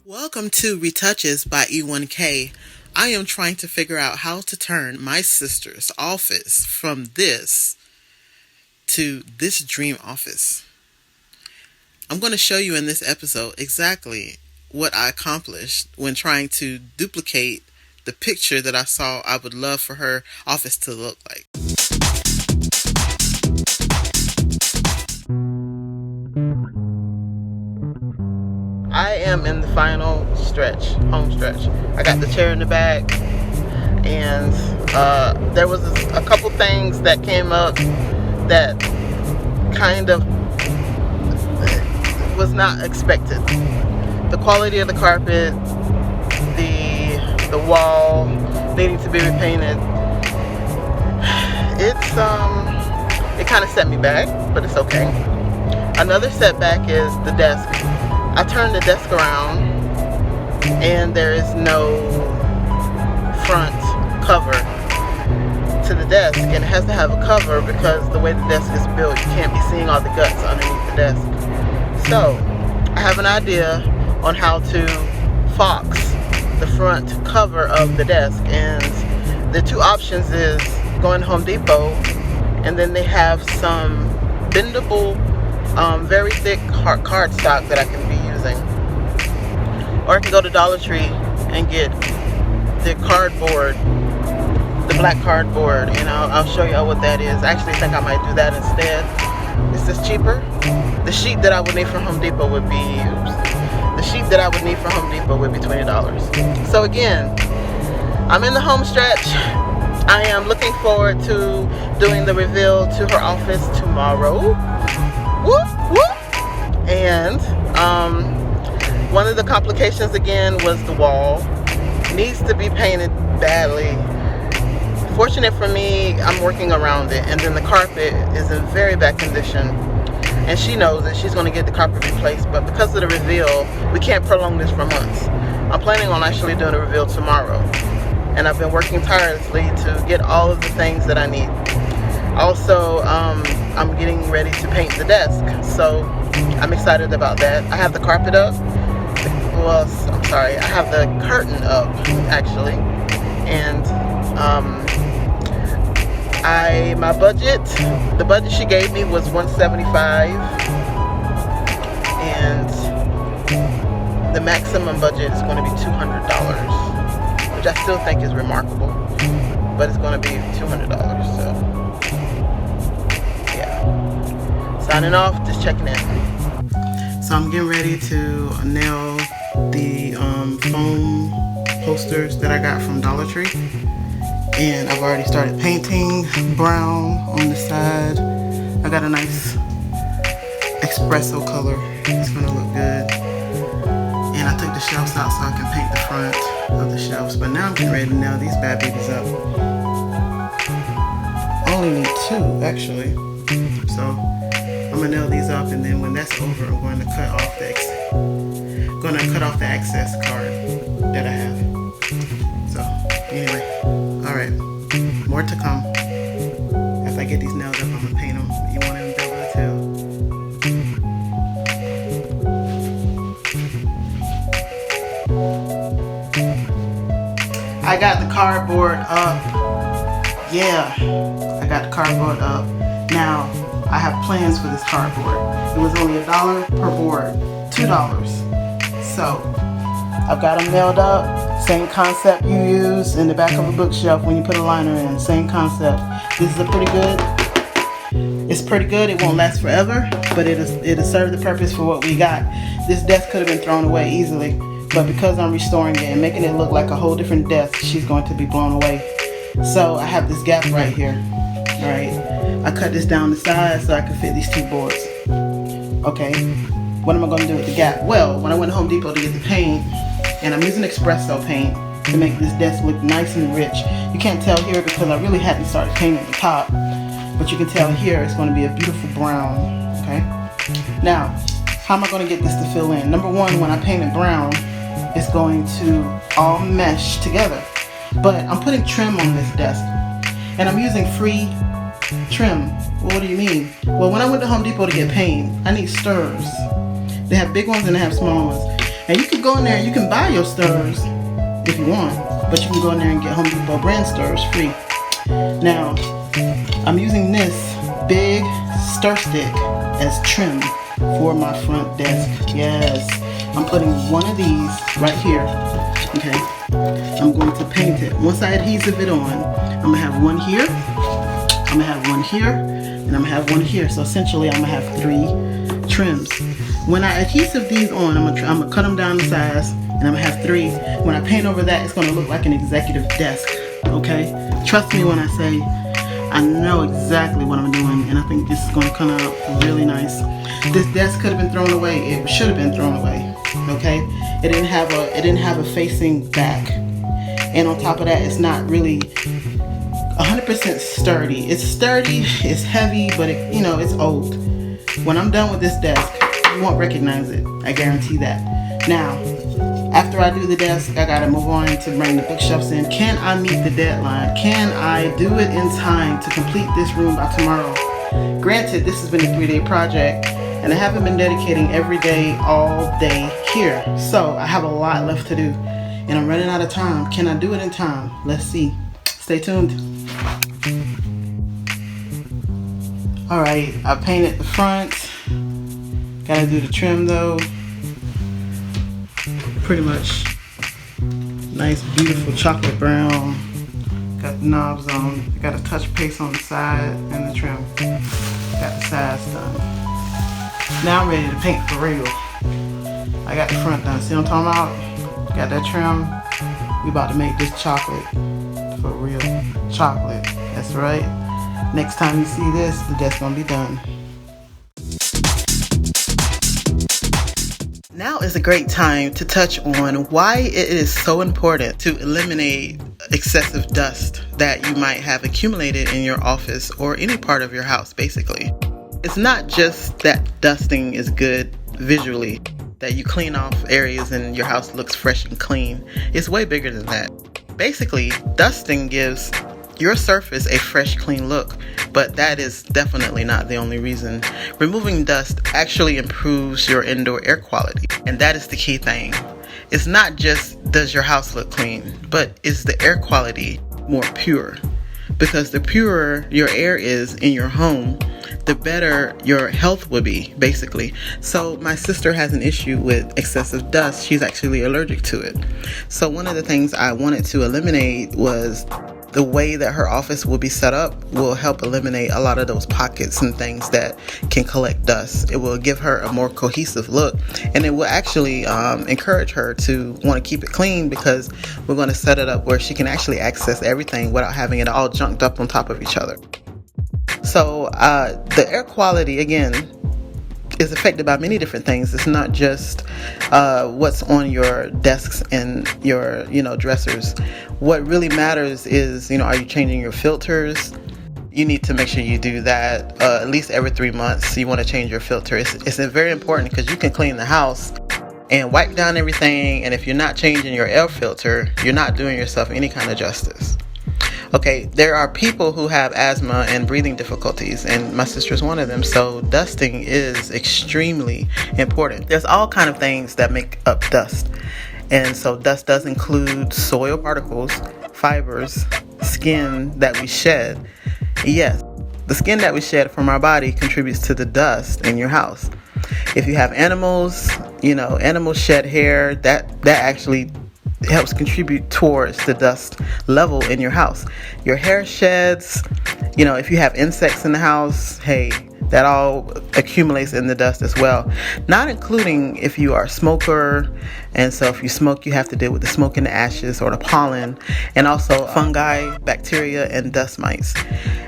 Welcome to Retouches by E1KAYE. I am trying to figure out how to turn my sister's office from this to this dream office. I'm going to show you in this episode exactly what I accomplished when trying to duplicate the picture that I saw I would love for her office to look like. I am in the final stretch, home stretch. I got the chair in the back, and there was a couple things that came up that kind of was not expected. The quality of the carpet, the wall needing to be repainted. It kind of set me back, but it's okay. Another setback is the desk. I turned the desk around and there is no front cover to the desk, and it has to have a cover because the way the desk is built, you can't be seeing all the guts underneath the desk. So I have an idea on how to fox the front cover of the desk, and the two options is going to Home Depot, and then they have some bendable very thick cardstock that I can be using, or I can go to Dollar Tree and get the cardboard, the black cardboard. I'll show you what that is. I actually think I might do that instead. Is this cheaper? The sheet that I would need from Home Depot would be $20. So again, I'm in the home stretch. I am looking forward to doing the reveal to her office tomorrow. Whoop, whoop. And one of the complications again was the wall. Needs to be painted badly. Fortunate for me, I'm working around it, and then the carpet is in very bad condition, and she knows that she's going to get the carpet replaced, but because of the reveal, we can't prolong this for months. I'm planning on actually doing a reveal tomorrow, and I've been working tirelessly to get all of the things that I need. Also, I'm getting ready to paint the desk, so I'm excited about that. I have the carpet up. Well, I'm sorry, I have the curtain up, actually. And the budget she gave me was $175, and the maximum budget is going to be $200, which I still think is remarkable, but it's going to be $200, so. Signing off, just checking in. So I'm getting ready to nail the foam posters that I got from Dollar Tree, and I've already started painting brown on the side. I got a nice espresso color. It's gonna look good. And I took the shelves out so I can paint the front of the shelves. But now I'm getting ready to nail these bad babies up. I only need two, actually. So I'm gonna nail these up, and then when that's over, I'm going to cut off the excess card that I have. So anyway, all right, more to come. After I get these nailed up, I'm gonna paint them. You want them to be able to tell. I got the cardboard up. Yeah, I got the cardboard up. Now I have plans for this cardboard. It was only $1 per board, $2. So I've got them nailed up. Same concept you use in the back of a bookshelf when you put a liner in. Same concept. This is pretty good. It's pretty good. It won't last forever, but it'll serve the purpose for what we got. This desk could have been thrown away easily, but because I'm restoring it and making it look like a whole different desk, she's going to be blown away. So I have this gap right here. All right. I cut this down the size so I could fit these 2 boards. Okay, what am I going to do with the gap? Well, when I went to Home Depot to get the paint, and I'm using espresso paint to make this desk look nice and rich. You can't tell here because I really hadn't started painting the top, but you can tell here it's going to be a beautiful brown. Okay, now how am I going to get this to fill in? Number one, when I paint it brown, it's going to all mesh together. But I'm putting trim on this desk, and I'm using free trim. Well, what do you mean? Well, when I went to Home Depot to get paint, I need stirrers. They have big ones and they have small ones. And you can go in there and you can buy your stirrers if you want, but you can go in there and get Home Depot brand stirrers free. Now, I'm using this big stir stick as trim for my front desk. Yes, I'm putting one of these right here. Okay, I'm going to paint it. Once I adhesive it on, I'm gonna have one here, I'm gonna have one here, and I'm gonna have one here. So essentially, I'm gonna have 3 trims. When I adhesive these on, I'm gonna cut them down to size, and I'm gonna have 3. When I paint over that, it's gonna look like an executive desk. Okay, trust me when I say I know exactly what I'm doing, and I think this is gonna come out really nice. This desk could have been thrown away. It should have been thrown away. Okay, it didn't have a facing back, and on top of that, it's not really 100% sturdy. It's sturdy, it's heavy, but it's old. When I'm done with this desk, you won't recognize it. I guarantee that. Now, after I do the desk, I gotta move on to bring the bookshelves in. Can I meet the deadline? Can I do it in time to complete this room by tomorrow? Granted, this has been a 3-day project, and I haven't been dedicating every day, all day here. So I have a lot left to do, and I'm running out of time. Can I do it in time? Let's see. Stay tuned. Alright, I painted the front. Gotta do the trim though. Pretty much nice, beautiful chocolate brown. Got the knobs on. Got a touch paste on the side and the trim. Got the sides done. Now I'm ready to paint for real. I got the front done. See what I'm talking about? Got that trim. We about to make this chocolate for real. Chocolate. That's right. Next time you see this, the desk's gonna be done. Now is a great time to touch on why it is so important to eliminate excessive dust that you might have accumulated in your office or any part of your house, basically. It's not just that dusting is good visually, that you clean off areas and your house looks fresh and clean. It's way bigger than that. Basically, dusting gives your surface a fresh, clean look, but that is definitely not the only reason. Removing dust actually improves your indoor air quality, and that is the key thing. It's not just does your house look clean, but is the air quality more pure? Because the purer your air is in your home, the better your health will be, basically. So my sister has an issue with excessive dust. She's actually allergic to it. So one of the things I wanted to eliminate was the way that her office will be set up will help eliminate a lot of those pockets and things that can collect dust. It will give her a more cohesive look, and it will actually encourage her to want to keep it clean, because we're going to set it up where she can actually access everything without having it all junked up on top of each other. So the air quality, again, is affected by many different things. It's not just what's on your desks and your dressers. What really matters is, are you changing your filters? You need to make sure you do that at least every 3 months. You want to change your filter. It's very important, because you can clean the house and wipe down everything, and if you're not changing your air filter, you're not doing yourself any kind of justice. Okay, there are people who have asthma and breathing difficulties, and my sister's one of them, so dusting is extremely important. There's all kind of things that make up dust, and so dust does include soil particles, fibers, skin that we shed. Yes, the skin that we shed from our body contributes to the dust in your house. If you have animals, animals shed hair, that actually helps contribute towards the dust level in your house. Your hair sheds, if you have insects in the house, hey, that all accumulates in the dust as well. Not including if you are a smoker, and so if you smoke, you have to deal with the smoke and the ashes or the pollen, and also fungi, bacteria, and dust mites.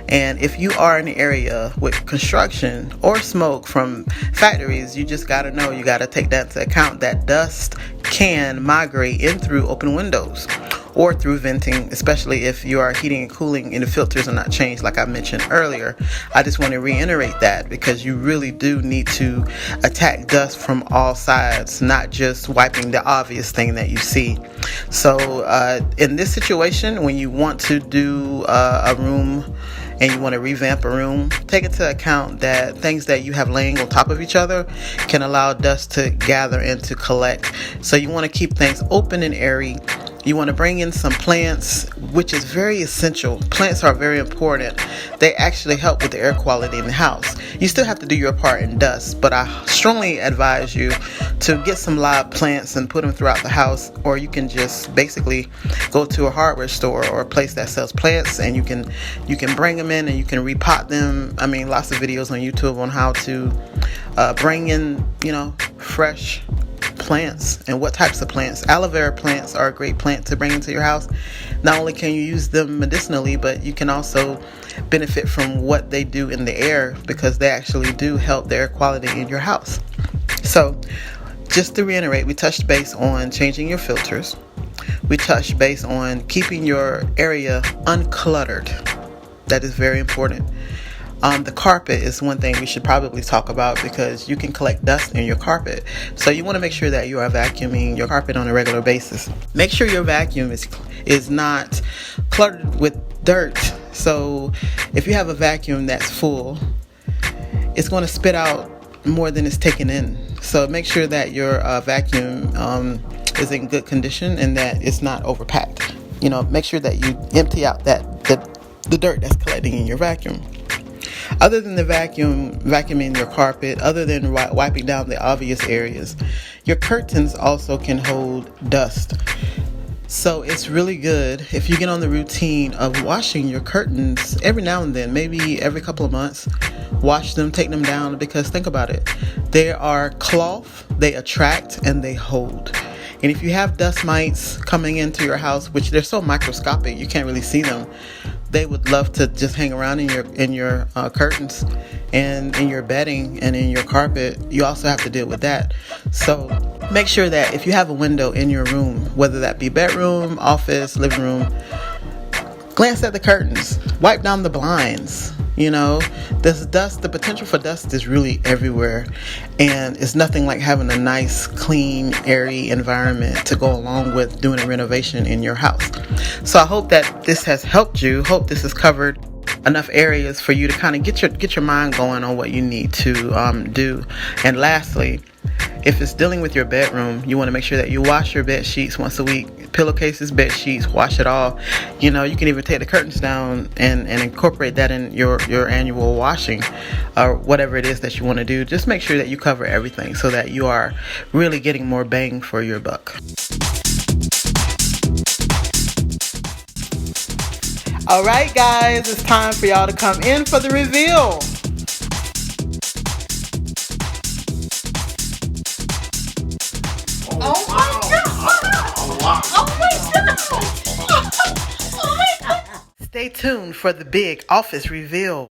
And if you are in an area with construction or smoke from factories, you just got to know, you got to take that into account, that dust can migrate in through open windows or through venting, especially if you are heating and cooling and the filters are not changed like I mentioned earlier. I just want to reiterate that, because you really do need to attack dust from all sides, not just wiping the obvious thing that you see. So in this situation, when you want to do a room and you want to revamp a room, take into account that things that you have laying on top of each other can allow dust to gather and to collect. So you want to keep things open and airy. You want to bring in some plants, which is very essential. Plants are very important. They actually help with the air quality in the house. You still have to do your part in dust, but I strongly advise you to get some live plants and put them throughout the house, or you can just basically go to a hardware store or a place that sells plants, and you can bring them in and you can repot them. I mean, lots of videos on YouTube on how to bring in, fresh plants and what types of plants. Aloe vera plants are a great plant to bring into your house. Not only can you use them medicinally, but you can also benefit from what they do in the air, because they actually do help the air quality in your house. So just to reiterate, we touched base on changing your filters. We touched base on keeping your area uncluttered. That is very important. The carpet is one thing we should probably talk about, because you can collect dust in your carpet. So you want to make sure that you are vacuuming your carpet on a regular basis. Make sure your vacuum is not cluttered with dirt. So if you have a vacuum that's full, it's going to spit out more than it's taken in. So make sure that your vacuum is in good condition and that it's not overpacked. Make sure that you empty out the dirt that's collecting in your vacuum. Other than the vacuuming your carpet, other than wiping down the obvious areas, your curtains also can hold dust. So it's really good if you get on the routine of washing your curtains every now and then, maybe every couple of months. Wash them, take them down, because think about it. They are cloth, they attract, and they hold. And if you have dust mites coming into your house, which they're so microscopic, you can't really see them, they would love to just hang around in your curtains and in your bedding and in your carpet. You also have to deal with that. So make sure that if you have a window in your room, whether that be bedroom, office, living room, glance at the curtains, wipe down the blinds. This dust, the potential for dust is really everywhere, and it's nothing like having a nice, clean, airy environment to go along with doing a renovation in your house. So I hope that this has helped you. Hope this has covered enough areas for you to kind of get your mind going on what you need to do. And lastly, if it's dealing with your bedroom, you want to make sure that you wash your bed sheets once a week. Pillowcases, bed sheets, wash it all. You can even take the curtains down and incorporate that in your annual washing, or whatever it is that you want to do. Just make sure that you cover everything so that you are really getting more bang for your buck. All right, guys, it's time for y'all to come in for the reveal. Oh my God! Oh my God! Oh my God! Stay tuned for the big office reveal.